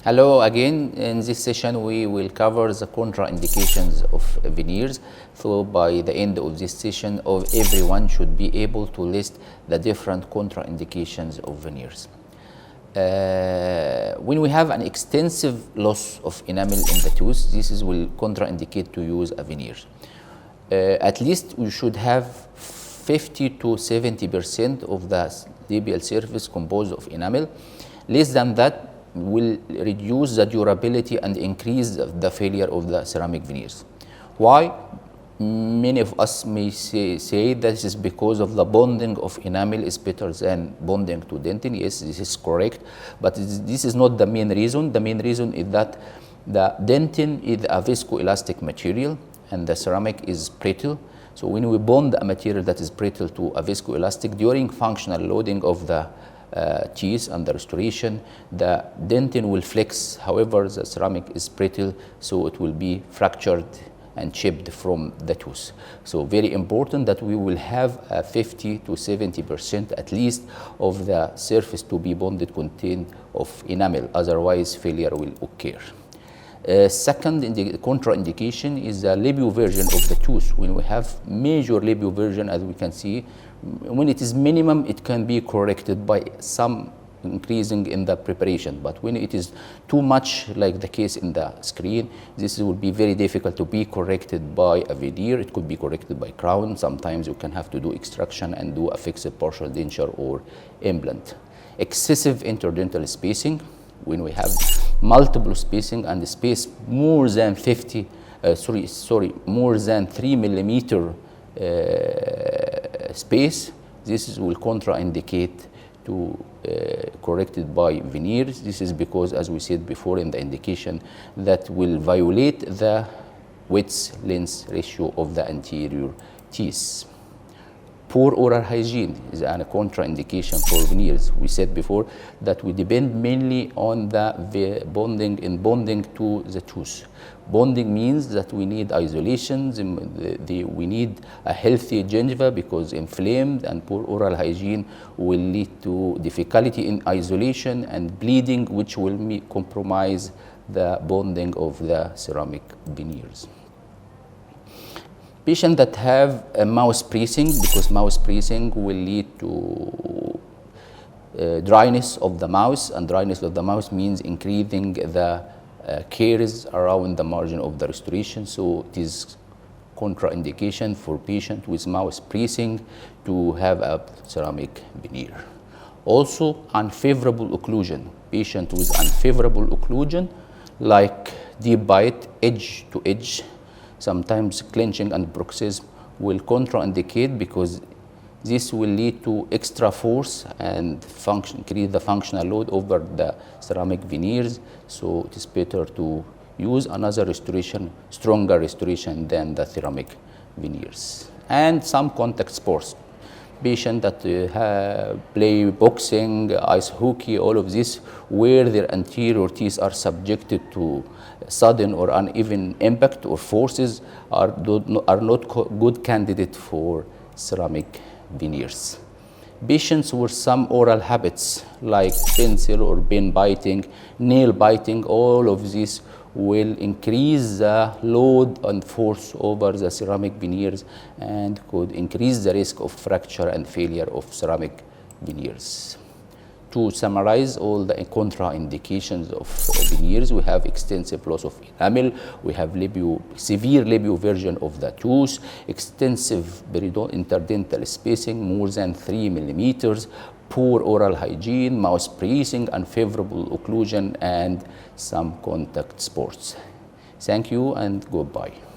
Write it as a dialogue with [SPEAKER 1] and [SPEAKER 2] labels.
[SPEAKER 1] Hello again. In this session, we will cover the contraindications of veneers. So by the end of this session, everyone should be able to list the different contraindications of veneers. When we have an extensive loss of enamel in the tooth, this will contraindicate to use a veneer. At least we should have 50 to 70% of the labial surface composed of enamel. Less than that will reduce the durability and increase the failure of the ceramic veneers. Why? Many of us may say that this is because of the bonding of enamel is better than bonding to dentin. Yes, this is correct, but this is not the main reason. The main reason is that the dentin is a viscoelastic material and the ceramic is brittle. So when we bond a material that is brittle to a viscoelastic during functional loading of the teeth and the restoration, the dentin will flex. However, the ceramic is brittle, so it will be fractured and chipped from the tooth. So very important that we will have a 50 to 70% at least of the surface to be bonded contained of enamel, otherwise failure will occur. Second contraindication is the labial version of the tooth. When we have major labial version, as we can see, when it is minimum, it can be corrected by some increasing in the preparation. But when it is too much, like the case in the screen, this will be very difficult to be corrected by a veneer. It could be corrected by crown. Sometimes you can have to do extraction and do a fixed partial denture or implant. Excessive interdental spacing. When we have multiple spacing and the space more than more than 3 millimeter space, this will contraindicate to corrected by veneers. This is because, as we said before in the indication, that will violate the width-length ratio of the anterior teeth. Poor oral hygiene is a contraindication for veneers. We said before that we depend mainly on the bonding to the tooth. Bonding means that we need isolations, we need a healthy gingiva, because inflamed and poor oral hygiene will lead to difficulty in isolation and bleeding, which will compromise the bonding of the ceramic veneers. Patients that have a mouth pressing, because mouth pressing will lead to dryness of the mouth, and dryness of the mouth means increasing the caries around the margin of the restoration. So it is contraindication for patient with mouth pressing to have a ceramic veneer. Also, unfavorable occlusion. Patient with unfavorable occlusion, like deep bite, edge to edge, sometimes clenching and bruxism, will contraindicate, because this will lead to extra force and create the functional load over the ceramic veneers. So it is better to use another restoration, stronger restoration than the ceramic veneers. And some contact sports. Patients that play boxing, ice hockey, all of this, where their anterior teeth are subjected to sudden or uneven impact or forces, are not good candidate for ceramic veneers. Patients with some oral habits like pencil or pen biting, nail biting, all of this will increase the load and force over the ceramic veneers and could increase the risk of fracture and failure of ceramic veneers. To summarize all the contraindications of veneers, we have extensive loss of enamel, we have severe labial version of the tooth, extensive interdental spacing more than 3 millimeters, poor oral hygiene, mouth pressing, unfavorable occlusion, and some contact sports. Thank you and goodbye.